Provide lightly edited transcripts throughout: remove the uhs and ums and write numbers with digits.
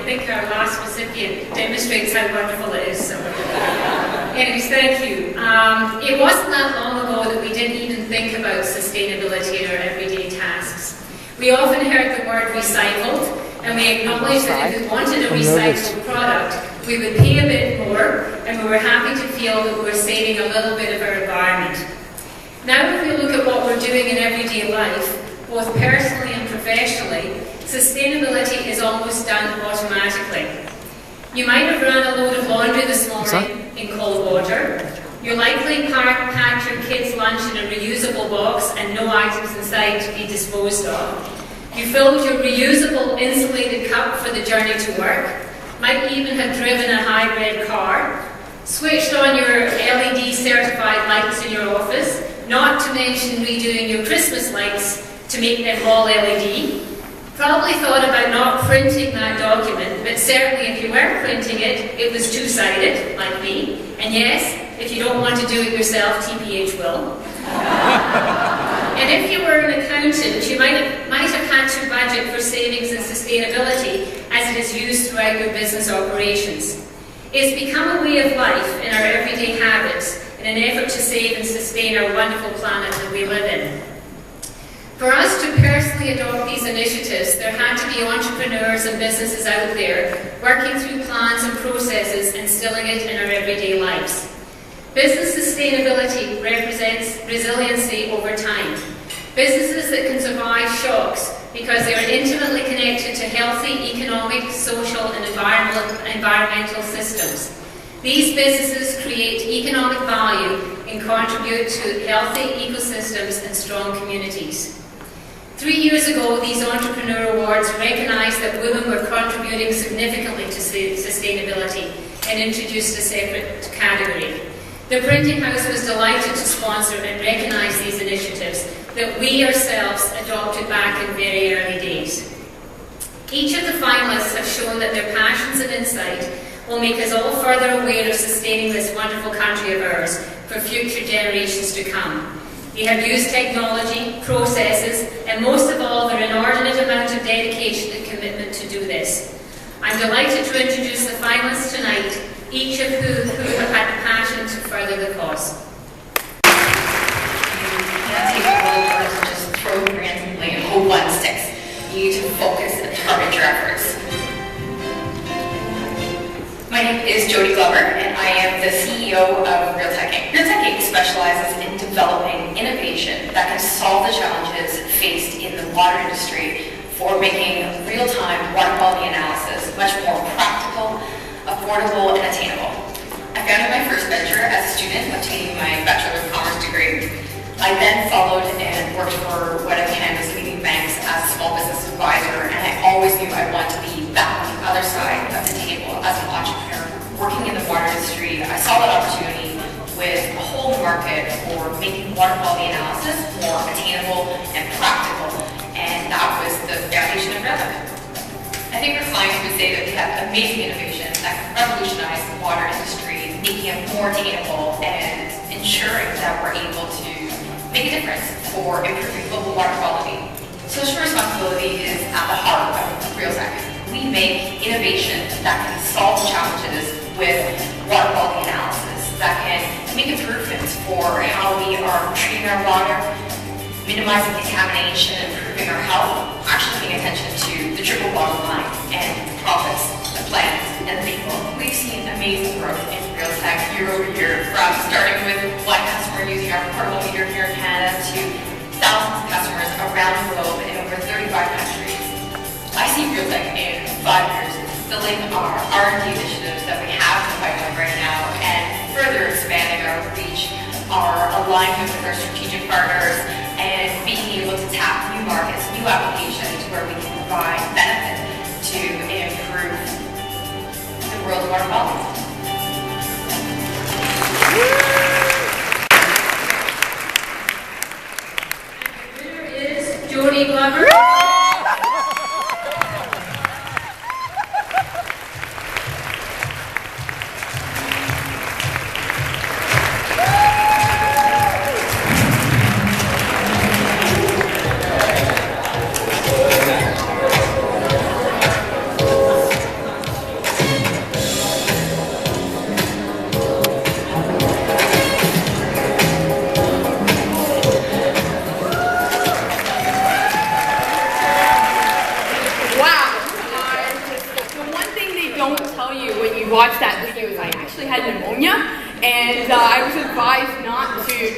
think our last recipient demonstrates how wonderful it is. So. Anyways, thank you. It wasn't that long ago that we didn't even think about sustainability in our everyday tasks. We often heard the word recycled, and we acknowledged that if we wanted a recycled product, we would pay a bit more, and we were happy to feel that we were saving a little bit of our environment. Now if we look at what we're doing in everyday life, both personally and professionally, sustainability is almost done automatically. You might have run a load of laundry this morning in cold water. You likely packed your kids' lunch in a reusable box and no items inside to be disposed of. You filled your reusable insulated cup for the journey to work. Might even have driven a hybrid car. Switched on your LED certified lights in your office, not to mention redoing your Christmas lights to make them all LED. Probably thought about not printing that document, but certainly if you were printing it, it was two-sided, like me. And yes, if you don't want to do it yourself, TPH will. And if you were an accountant, you might have had to budget for savings and sustainability as it is used throughout your business operations. It's become a way of life in our everyday habits in an effort to save and sustain our wonderful planet that we live in. For us to personally adopt these initiatives, there had to be entrepreneurs and businesses out there working through plans and processes, instilling it in our everyday lives. Business sustainability represents resiliency over time. Businesses that can survive shocks because they are intimately connected to healthy economic, social and environmental systems. These businesses create economic value and contribute to healthy ecosystems and strong communities. 3 years ago, these Entrepreneur Awards recognised that women were contributing significantly to sustainability and introduced a separate category. The Printing House was delighted to sponsor and recognise these initiatives that we ourselves adopted back in very early days. Each of the finalists have shown that their passions and insight will make us all further aware of sustaining this wonderful country of ours for future generations to come. They have used technology, processes, and most of all, their inordinate amount of dedication and commitment to do this. I'm delighted to introduce the finalists tonight, each of who have had the passion to further the cause. You can't take a roll and just throw randomly and hope one sticks. You need to focus and target your efforts. My name is Jodi and I am the CEO of Realtek Inc. Realtek Inc. specializes in developing innovation that can solve the challenges faced in the water industry for making real-time water quality analysis much more practical, affordable, and attainable. I founded my first venture as a student, obtaining my Bachelor of Commerce degree. I then followed and worked for one of Canada's leading banks as a small business advisor, and I always knew I wanted to be back on the other side of the table as an entrepreneur. Working in the water industry, I saw that opportunity with a whole new market for making water quality analysis more attainable and practical, and that was the foundation of Realtek. I think our clients would say that we have amazing innovation that can revolutionize the water industry, making it more attainable and ensuring that we're able to make a difference for improving global water quality. Social responsibility is at the heart of Realtek. We make innovation that can solve challenges with water quality analysis, that can make improvements for how we are treating our water, minimizing contamination, improving our health, actually paying attention to the triple bottom line and the profits, the planet, and the people. We've seen amazing growth in Realtek year over year, from starting with one customer using our portable meter here in Canada to thousands of customers around the globe in over 35 countries. I see Realtek in 5 years fulfilling our R&D initiatives that we have in the pipeline right now and further expanding our reach, our alignment with our strategic partners, and being able to tap new markets, new applications where we can provide benefit to improve the world's water quality. The winner is Jodi Glover.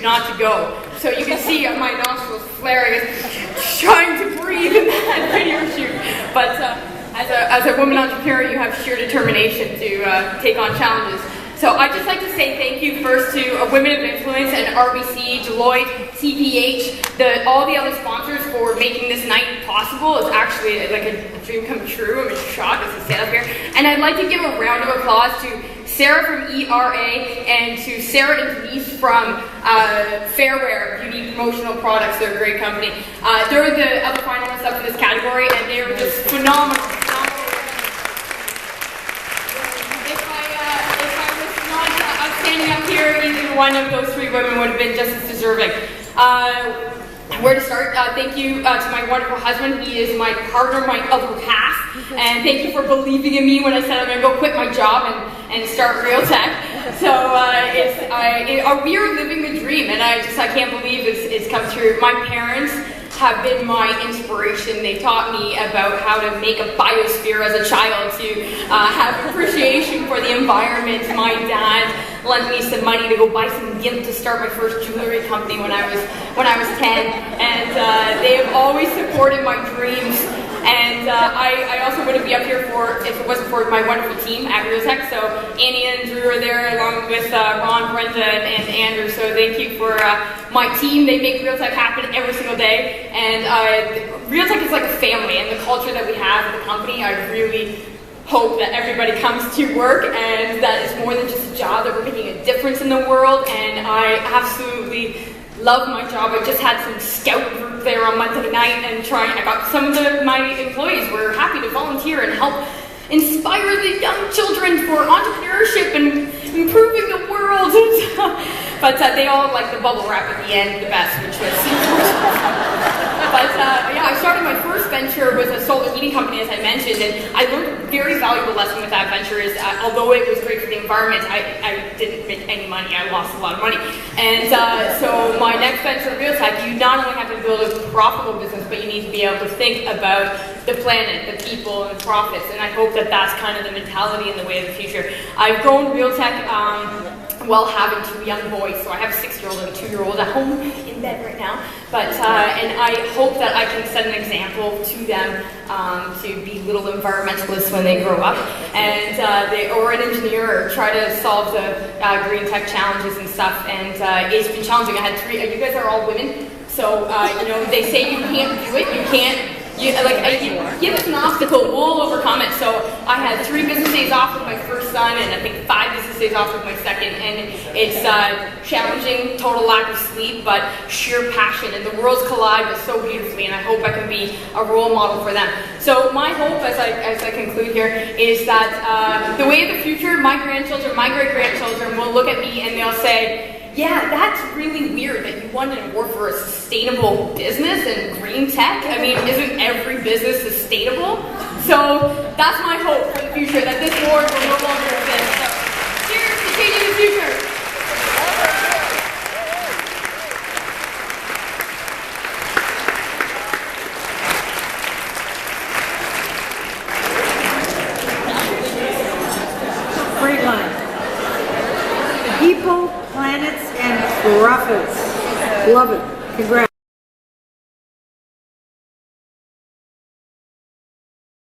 not to go. So you can see my nostrils flaring, trying to breathe in that video shoot. But as a woman entrepreneur, you have sheer determination to take on challenges. So I'd just like to say thank you first to Women of Influence and RBC, Deloitte, CPH, all the other sponsors for making this night possible. It's actually like a dream come true. I'm in shock as I stand up here. And I'd like to give a round of applause to Sarah from ERA and to Sarah and Denise from Fairwear Beauty Promotional Products. They're a great company. They're the other finalists up for this category, and they were just phenomenal. Standing up here, either one of those three women would have been just as deserving. Where to start? Thank you to my wonderful husband. He is my partner, my other half. And thank you for believing in me when I said I'm going to go quit my job and start Real Tech. So we are living the dream, and I can't believe it's come true. My parents have been my inspiration. They taught me about how to make a biosphere as a child, to have appreciation for the environment. My dad lent me some money to go buy some gimp to start my first jewelry company when I was 10, and they have always supported my dreams. And I also wouldn't be up here if it wasn't for my wonderful team at Realtech. So Annie and Drew are there along with Ron, Brenda, and Andrew. So thank you for my team. They make Realtech happen every single day. And Realtech is like a family, and the culture that we have at the company, I really hope that everybody comes to work and that it's more than just a job, that we're making a difference in the world. And I absolutely love my job. I just had some scout group there on Monday night, and I got some of my employees were happy to volunteer and help inspire the young children for entrepreneurship and improving the world. But they all liked the bubble wrap at the end the best, which was But yeah, I started my first venture with a solar heating company, as I mentioned, and I learned a very valuable lesson with that venture is, although it was great for the environment, I didn't make any money. I lost a lot of money. And so my next venture, Realtech, you not only have to build a profitable business, but you need to be able to think about the planet, the people, and the profits. And I hope that that's kind of the mentality and the way of the future. I've grown Realtech while having two young boys. So I have a 6-year-old and a 2-year-old at home in bed right now. But and I hope that I can set an example to them to be little environmentalists when they grow up, and or an engineer, or try to solve the green tech challenges and stuff. And it's been challenging. I had 3. You guys are all women, so you know they say you can't do it. You can't. Give us an obstacle, we'll overcome it. So I had 3 business days off with my first son, and I think 5 business days off with my second, and it's challenging, total lack of sleep, but sheer passion, and the worlds collide but so beautifully, and I hope I can be a role model for them. So my hope, as I conclude here, is that the way of the future, my grandchildren, my great-grandchildren will look at me and they'll say, yeah, that's really weird that you won an award for a sustainable business and green tech. I mean, isn't every business sustainable? So that's my hope for the future, that this award will no longer exist. So cheers to changing the future. Great line. People, planets, and profits. Love it. Congrats.